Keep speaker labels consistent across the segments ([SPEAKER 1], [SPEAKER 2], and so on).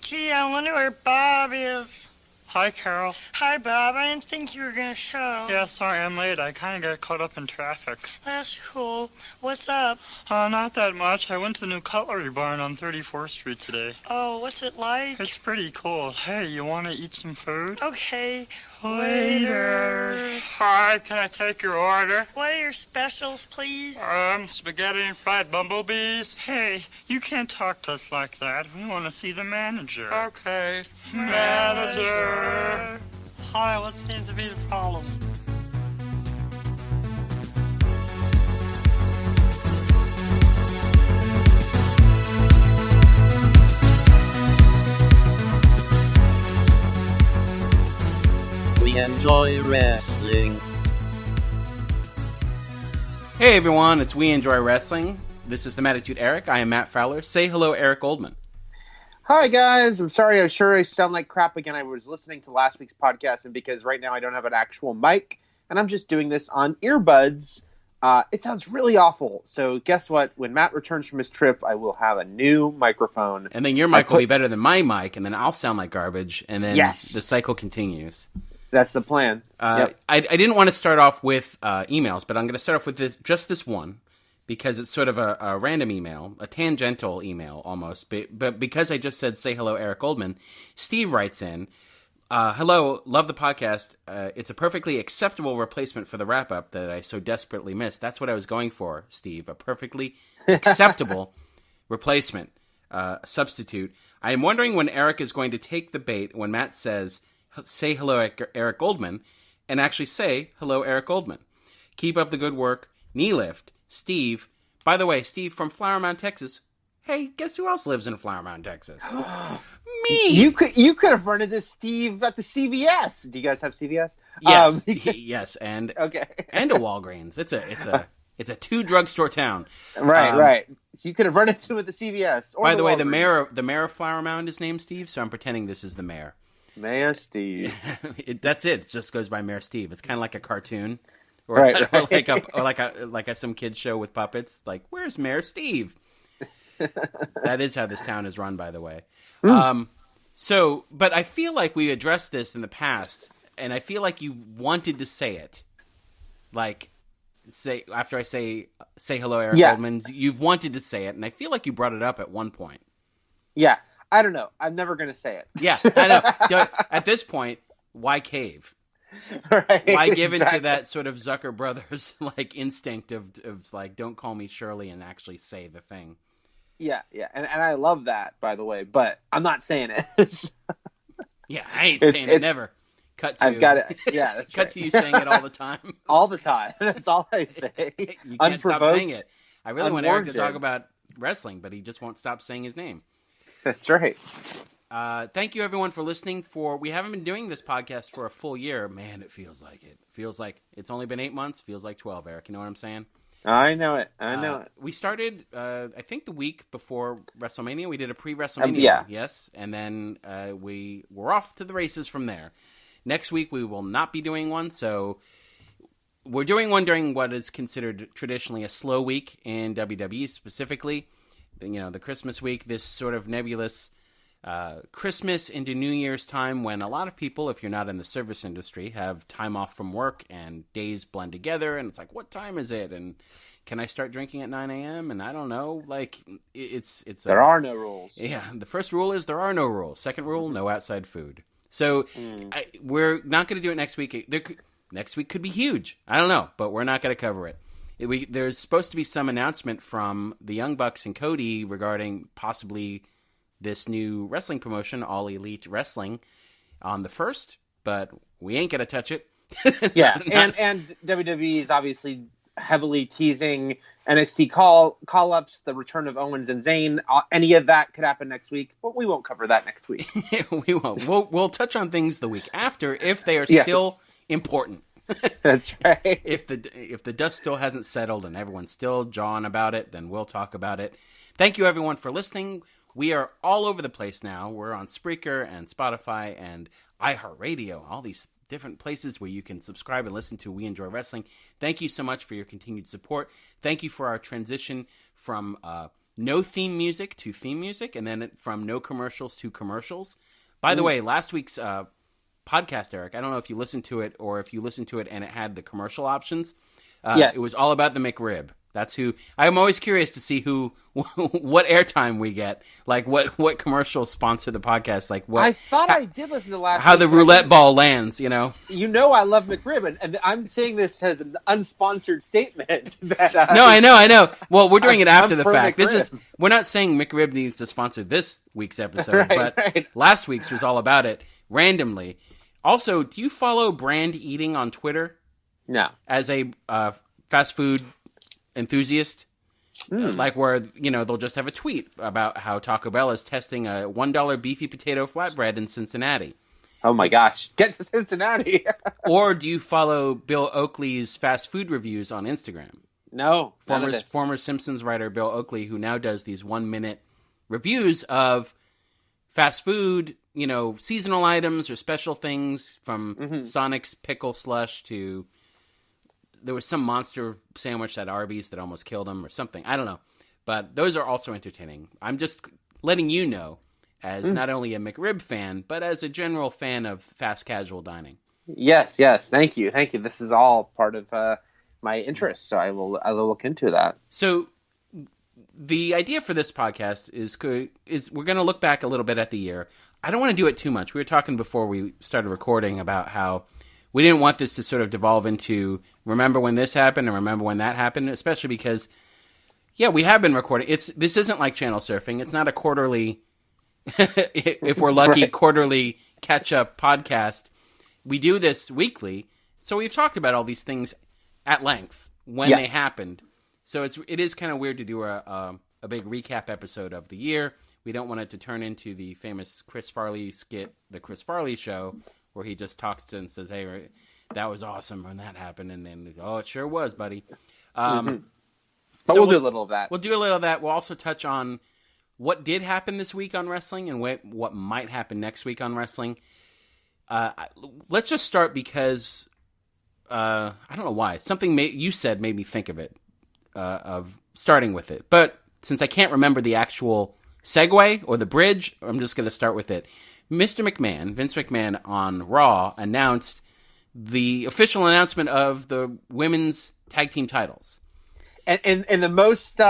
[SPEAKER 1] Gee, I wonder where Bob is.
[SPEAKER 2] Hi, Carol.
[SPEAKER 1] Hi, Bob. I didn't think you were gonna show.
[SPEAKER 2] Yeah, sorry I'm late. I kind of got caught up in traffic.
[SPEAKER 1] That's cool. What's up?
[SPEAKER 2] Not that much. I went to the new cutlery barn on 34th Street today.
[SPEAKER 1] Oh, what's it like?
[SPEAKER 2] It's pretty cool. Hey, you want to eat some food?
[SPEAKER 1] Okay.
[SPEAKER 2] Waiter. Hi, can I take your order?
[SPEAKER 1] What are your specials, please?
[SPEAKER 2] Spaghetti and fried bumblebees. Hey, you can't talk to us like that. We want to see the manager. Okay. Manager. Hi, what seems to be the problem?
[SPEAKER 3] We enjoy wrestling.
[SPEAKER 4] Hey everyone, it's We Enjoy Wrestling. This is the Mattitude Eric. I am Matt Fowler. Say hello, Eric Goldman.
[SPEAKER 5] Hi guys, I'm sorry. I'm sure I sound like crap again. I was listening to last week's podcast, and because right now I don't have an actual mic, and I'm just doing this on earbuds, it sounds really awful. So guess what? When Matt returns from his trip, I will have a new microphone.
[SPEAKER 4] And then your mic will be better than my mic, and then I'll sound like garbage, and then the cycle continues.
[SPEAKER 5] That's the plan. Yep.
[SPEAKER 4] I didn't want to start off with emails, but I'm going to start off with this one, because it's sort of a random email, a tangential email almost. But because I just said, say hello, Eric Goldman, Steve writes in, hello, love the podcast. It's a perfectly acceptable replacement for the wrap-up that I so desperately missed. That's what I was going for, Steve, a perfectly acceptable replacement, substitute. I am wondering when Eric is going to take the bait when Matt says, say hello, Eric Goldman, and actually say hello, Eric Goldman. Keep up the good work. Knee lift. Steve. By the way, Steve from Flower Mound, Texas. Hey, guess who else lives in Flower Mound, Texas? Me.
[SPEAKER 5] You could have run into Steve at the CVS. Do you guys have CVS?
[SPEAKER 4] Yes, yes, and
[SPEAKER 5] okay,
[SPEAKER 4] and a Walgreens. It's a 2 drugstore town.
[SPEAKER 5] Right. So you could have run into him at the CVS. Or
[SPEAKER 4] by the way,
[SPEAKER 5] Walgreens.
[SPEAKER 4] the mayor of Flower Mound is named Steve, so I'm pretending this is the mayor.
[SPEAKER 5] Mayor Steve.
[SPEAKER 4] That's it. It just goes by Mayor Steve. It's kind of like a cartoon, or,
[SPEAKER 5] right.
[SPEAKER 4] or like a some kids show with puppets. Like, where's Mayor Steve? That is how this town is run, by the way. But I feel like we addressed this in the past, and I feel like you wanted to say it. Like, say after I say hello, Eric Goldman, you've wanted to say it, and I feel like you brought it up at one point.
[SPEAKER 5] Yeah. I don't know. I'm never going to say it.
[SPEAKER 4] Yeah, I know. At this point, why cave?
[SPEAKER 5] Right,
[SPEAKER 4] why give into that sort of Zucker Brothers like instinct of like, don't call me Shirley, and actually say the thing?
[SPEAKER 5] Yeah, and I love that, by the way, but I'm not saying it.
[SPEAKER 4] Yeah, I ain't saying it. Never. Cut to.
[SPEAKER 5] I've got it. Yeah, that's
[SPEAKER 4] cut
[SPEAKER 5] right.
[SPEAKER 4] to you saying it all the time.
[SPEAKER 5] All the time. That's all I say.
[SPEAKER 4] You can't stop saying it. I really want Eric to talk about wrestling, but he just won't stop saying his name.
[SPEAKER 5] That's right.
[SPEAKER 4] Thank you, everyone, for listening. We haven't been doing this podcast for a full year. Man, it feels like it. Feels like it's only been 8 months. Feels like 12, Eric. You know what I'm saying?
[SPEAKER 5] I know it. I know it.
[SPEAKER 4] We started, I think, the week before WrestleMania. We did a pre-WrestleMania one, yes. And then we were off to the races from there. Next week, we will not be doing one. So we're doing one during what is considered traditionally a slow week in WWE specifically. You know, the Christmas week, this sort of nebulous Christmas into New Year's time when a lot of people, if you're not in the service industry, have time off from work and days blend together. And it's like, what time is it? And can I start drinking at 9 a.m.? And I don't know. Like,
[SPEAKER 5] there are no rules.
[SPEAKER 4] Yeah. The first rule is there are no rules. Second rule, no outside food. So we're not going to do it next week. Next week could be huge. I don't know, but we're not going to cover it. There's supposed to be some announcement from the Young Bucks and Cody regarding possibly this new wrestling promotion, All Elite Wrestling, on the 1st, but we ain't going to touch it.
[SPEAKER 5] Yeah, and WWE is obviously heavily teasing NXT call-ups, the return of Owens and Zayn. Any of that could happen next week, but we won't cover that next week.
[SPEAKER 4] We won't. We'll touch on things the week after if they are still important.
[SPEAKER 5] That's right.
[SPEAKER 4] If the dust still hasn't settled and everyone's still jawing about it, then we'll talk about it. Thank you, everyone, for listening. We are all over the place now. We're on Spreaker and Spotify and iHeartRadio, all these different places where you can subscribe and listen to We Enjoy Wrestling. Thank you so much for your continued support. Thank you for our transition from no theme music to theme music, and then from no commercials to commercials. By the way, last week's podcast, Eric, I don't know if you listened to it or if you listened to it and it had the commercial options.
[SPEAKER 5] Yes.
[SPEAKER 4] It was all about the McRib. That's who. I'm always curious to see what airtime we get. Like what commercials sponsor the podcast. Like what?
[SPEAKER 5] I thought I did listen to last.
[SPEAKER 4] How
[SPEAKER 5] week,
[SPEAKER 4] the
[SPEAKER 5] but
[SPEAKER 4] roulette ball lands. You know.
[SPEAKER 5] You know, I love McRib, and I'm saying this as an unsponsored statement. That
[SPEAKER 4] No, I know. Well, we're doing it after
[SPEAKER 5] I'm
[SPEAKER 4] the
[SPEAKER 5] for
[SPEAKER 4] fact.
[SPEAKER 5] McRib.
[SPEAKER 4] We're not saying McRib needs to sponsor this week's episode,
[SPEAKER 5] Right,
[SPEAKER 4] but
[SPEAKER 5] right.
[SPEAKER 4] last week's was all about it randomly. Also, do you follow Brand Eating on Twitter
[SPEAKER 5] No.
[SPEAKER 4] as a fast food enthusiast? Like where, they'll just have a tweet about how Taco Bell is testing a $1 beefy potato flatbread in Cincinnati.
[SPEAKER 5] Oh my gosh. Get to Cincinnati.
[SPEAKER 4] Or do you follow Bill Oakley's fast food reviews on Instagram?
[SPEAKER 5] No. none of this.
[SPEAKER 4] Former Simpsons writer Bill Oakley, who now does these 1-minute reviews of fast food, seasonal items or special things from Sonic's pickle slush to there was some monster sandwich at Arby's that almost killed him or something. I don't know. But those are also entertaining. I'm just letting you know as not only a McRib fan, but as a general fan of fast casual dining.
[SPEAKER 5] Yes. Thank you. This is all part of my interest, so I will look into that.
[SPEAKER 4] So the idea for this podcast is we're going to look back a little bit at the year. I don't want to do it too much. We were talking before we started recording about how we didn't want this to sort of devolve into remember when this happened and remember when that happened, especially because, we have been recording. This isn't like channel surfing. It's not a quarterly, if we're lucky,
[SPEAKER 5] Right.
[SPEAKER 4] quarterly catch-up podcast. We do this weekly. So we've talked about all these things at length when
[SPEAKER 5] Yes.
[SPEAKER 4] they happened. So it is kind of weird to do a big recap episode of the year. We don't want it to turn into the famous Chris Farley skit, The Chris Farley Show, where he just talks to and says, hey, that was awesome when that happened. And then, oh, it sure was, buddy.
[SPEAKER 5] But
[SPEAKER 4] so
[SPEAKER 5] we'll do a little of that.
[SPEAKER 4] We'll do a little of that. We'll also touch on what did happen this week on wrestling and what might happen next week on wrestling. Let's just start because I don't know why. Something you said made me think of it, of starting with it. But since I can't remember the actual segue or the bridge, I'm just going to start with it. Mr. McMahon, Vince McMahon on Raw announced the official announcement of the women's tag team titles.
[SPEAKER 5] And in the most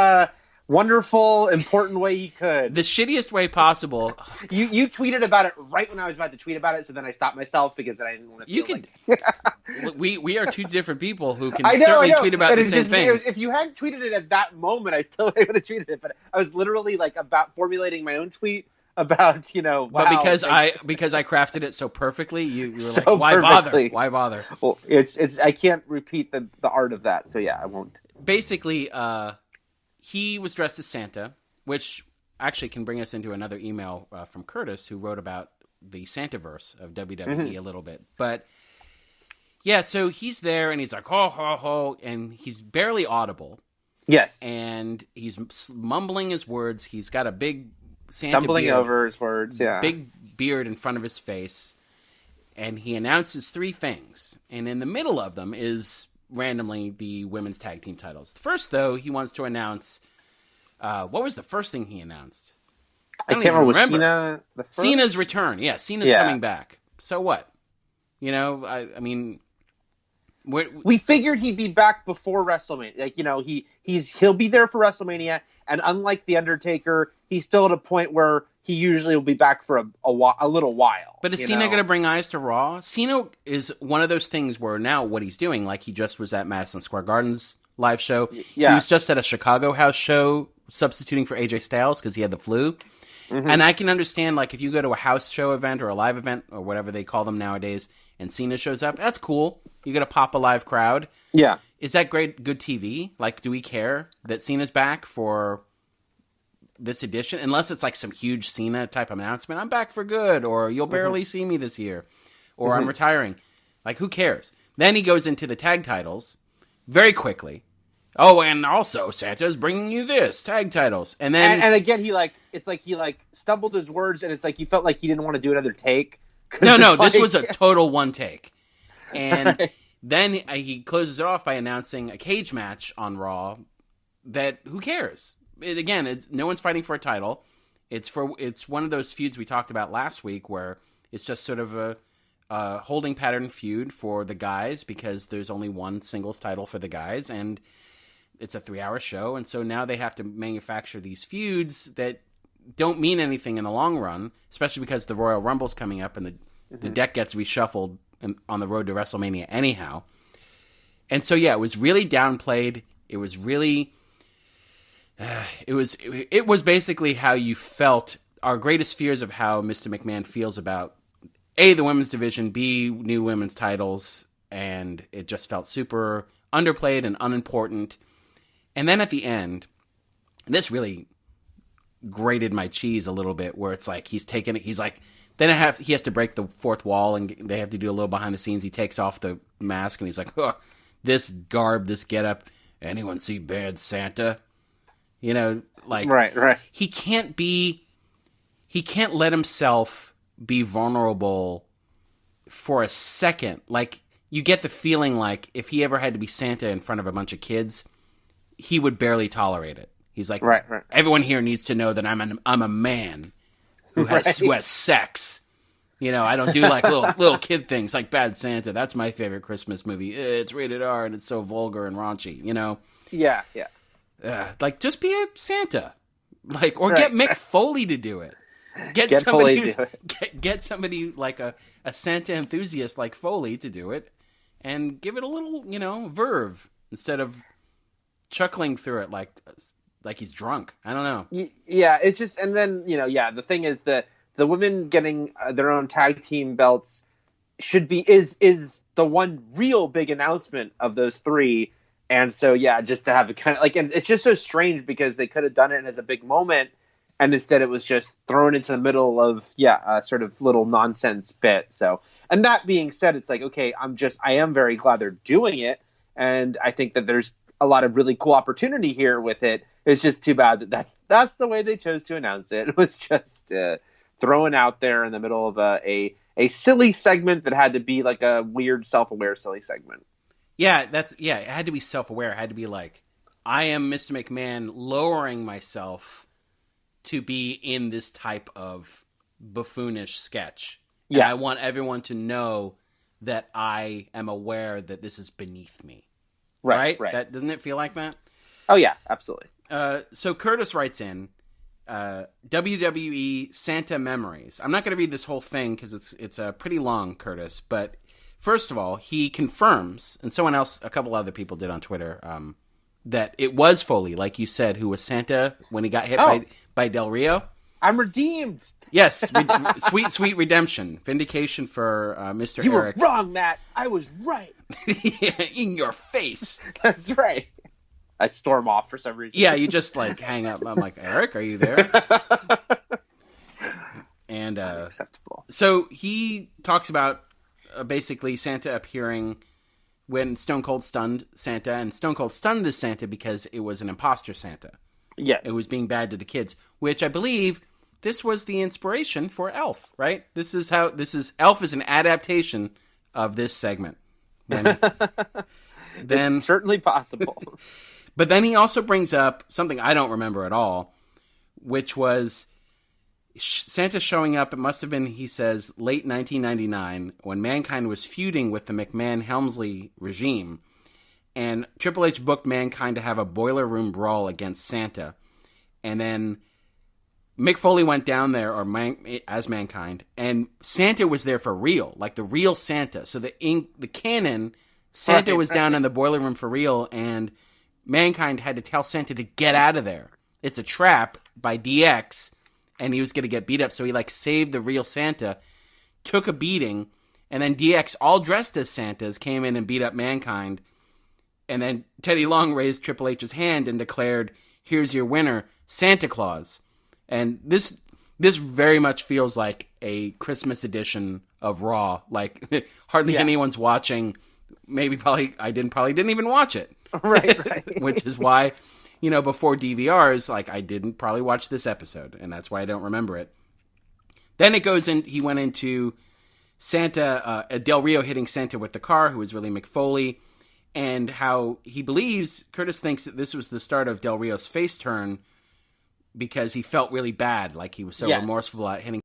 [SPEAKER 5] wonderful, important way he could.
[SPEAKER 4] The shittiest way possible.
[SPEAKER 5] You tweeted about it right when I was about to tweet about it, so then I stopped myself because then I didn't want to feel
[SPEAKER 4] We are two different people who can
[SPEAKER 5] I know,
[SPEAKER 4] certainly tweet about
[SPEAKER 5] But
[SPEAKER 4] the
[SPEAKER 5] it's
[SPEAKER 4] same
[SPEAKER 5] just-
[SPEAKER 4] things.
[SPEAKER 5] If you hadn't tweeted it at that moment, I still would have tweeted it. But I was literally about formulating my own tweet about, wow.
[SPEAKER 4] But because I crafted it so perfectly, you were like,
[SPEAKER 5] So
[SPEAKER 4] why
[SPEAKER 5] perfectly.
[SPEAKER 4] bother? Why bother?
[SPEAKER 5] Well, it's I can't repeat the art of that, so yeah, I won't.
[SPEAKER 4] Basically, he was dressed as Santa, which actually can bring us into another email from Curtis, who wrote about the Santaverse of WWE a little bit. But yeah, so he's there and he's like, ho, ho, ho, and he's barely audible.
[SPEAKER 5] Yes.
[SPEAKER 4] And he's mumbling his words. He's got a big Santa
[SPEAKER 5] Stumbling
[SPEAKER 4] beard,
[SPEAKER 5] over his words, yeah.
[SPEAKER 4] big beard in front of his face. And he announces 3 things. And in the middle of them is randomly the women's tag team titles. First, though, he wants to announce what was the first thing he announced?
[SPEAKER 5] I
[SPEAKER 4] don't
[SPEAKER 5] can't
[SPEAKER 4] even
[SPEAKER 5] remember. Was
[SPEAKER 4] remember.
[SPEAKER 5] Cena the first?
[SPEAKER 4] Cena's return. Yeah, Cena's coming back. So what? I mean,
[SPEAKER 5] We figured he'd be back before WrestleMania. He'll be there for WrestleMania, and unlike the Undertaker, he's still at a point where he usually will be back for a little while.
[SPEAKER 4] But is Cena going to bring eyes to Raw? Cena is one of those things where now what he's doing, like he just was at Madison Square Garden's live show.
[SPEAKER 5] Yeah.
[SPEAKER 4] He was just at a Chicago house show substituting for AJ Styles because he had the flu. And I can understand, like, if you go to a house show event or a live event or whatever they call them nowadays and Cena shows up, that's cool. You got to pop a live crowd.
[SPEAKER 5] Yeah.
[SPEAKER 4] Is that good TV? Like, do we care that Cena's back for this edition? Unless it's like some huge Cena type of announcement. I'm back for good, or you'll barely see me this year, or I'm retiring. Like, who cares? Then he goes into the tag titles very quickly. Oh, and also Santa's bringing you this tag titles, and then
[SPEAKER 5] And again, he stumbled his words, and it's like you felt like he didn't want to do another take.
[SPEAKER 4] no, this was a total one take, and then he closes it off by announcing a cage match on Raw. That who cares? it's no one's fighting for a title. It's one of those feuds we talked about last week where it's just sort of a holding pattern feud for the guys because there's only one singles title for the guys, and it's a 3-hour show, and so now they have to manufacture these feuds that don't mean anything in the long run, especially because the Royal Rumble's coming up and the deck gets reshuffled on the road to WrestleMania anyhow. And so, yeah, it was really downplayed. It was really... it was basically how you felt, our greatest fears of how Mr. McMahon feels about, A, the women's division, B, new women's titles, and it just felt super underplayed and unimportant. And then at the end, this really grated my cheese a little bit, where it's like he's taking it, he's like, then he has to break the fourth wall, and they have to do a little behind the scenes. He takes off the mask, and he's like, oh, this garb, this getup, anyone see Bad Santa? You know, like,
[SPEAKER 5] right.
[SPEAKER 4] He can't let himself be vulnerable for a second. Like, you get the feeling like if he ever had to be Santa in front of a bunch of kids, he would barely tolerate it. He's like,
[SPEAKER 5] right.
[SPEAKER 4] Everyone here needs to know that I'm a man who has sex. You know, I don't do like little kid things like Bad Santa. That's my favorite Christmas movie. It's rated R and it's so vulgar and raunchy. You know.
[SPEAKER 5] Yeah.
[SPEAKER 4] Like, just be a Santa, like, or get Mick Foley to do it. Get somebody like a Santa enthusiast like Foley to do it, and give it a little, verve instead of chuckling through it like he's drunk. I don't know.
[SPEAKER 5] Yeah, it's just, and then the thing is that the women getting their own tag team belts is the one real big announcement of those three. And so, just to have it kind of like, and it's just so strange because they could have done it as a big moment, and instead it was just thrown into the middle of, a sort of little nonsense bit. So, and that being said, it's like, okay, I am very glad they're doing it. And I think that there's a lot of really cool opportunity here with it. It's just too bad that that's the way they chose to announce it. It was just thrown out there in the middle of a silly segment that had to be like a weird, self-aware, silly segment.
[SPEAKER 4] Yeah, it had to be self-aware. It had to be like, I am Mr. McMahon lowering myself to be in this type of buffoonish sketch. And I want everyone to know that I am aware that this is beneath me. Right? Doesn't it feel like that?
[SPEAKER 5] Oh, yeah, absolutely.
[SPEAKER 4] So Curtis writes in, WWE Santa Memories. I'm not going to read this whole thing because it's pretty long, Curtis, but... First of all, he confirms, and a couple other people did on Twitter, that it was Foley, like you said, who was Santa when he got hit by Del Rio.
[SPEAKER 5] I'm redeemed.
[SPEAKER 4] Yes, sweet redemption, vindication for Mr.
[SPEAKER 5] You
[SPEAKER 4] Eric.
[SPEAKER 5] You were wrong, Matt. I was right.
[SPEAKER 4] In your face.
[SPEAKER 5] That's right. I storm off for some reason.
[SPEAKER 4] Yeah, you just like hang up. I'm like, Eric, are you there? And
[SPEAKER 5] unacceptable.
[SPEAKER 4] So he talks about. Basically, Santa appearing when Stone Cold stunned Santa, and Stone Cold stunned this Santa because it was an imposter Santa.
[SPEAKER 5] Yeah.
[SPEAKER 4] It was being bad to the kids, which I believe this was the inspiration for Elf, right? Elf is an adaptation of this segment. Then
[SPEAKER 5] it's certainly possible.
[SPEAKER 4] But then he also brings up something I don't remember at all, which was Santa showing up. It must have been, he says, late 1999 when Mankind was feuding with the McMahon-Helmsley regime, and Triple H booked Mankind to have a boiler room brawl against Santa, and then Mick Foley went down there as Mankind, and Santa was there for real, like the real Santa. So the canon, Santa was down in the boiler room for real, and Mankind had to tell Santa to get out of there. It's a trap by DX. And he was going to get beat up, so he saved the real Santa, took a beating, and then DX, all dressed as Santas, came in and beat up Mankind. And then Teddy Long raised Triple H's hand and declared, "Here's your winner, Santa Claus." And this very much feels like a Christmas edition of Raw. Like hardly anyone's watching. I didn't even watch it.
[SPEAKER 5] Right.
[SPEAKER 4] Which is why. Before DVRs, I didn't probably watch this episode, and that's why I don't remember it. Then it goes in, he went into Santa, Del Rio hitting Santa with the car, who was really Mick Foley, and how he believes, Curtis thinks that this was the start of Del Rio's face turn because he felt really bad, like he was so
[SPEAKER 5] Yes.
[SPEAKER 4] remorseful about hitting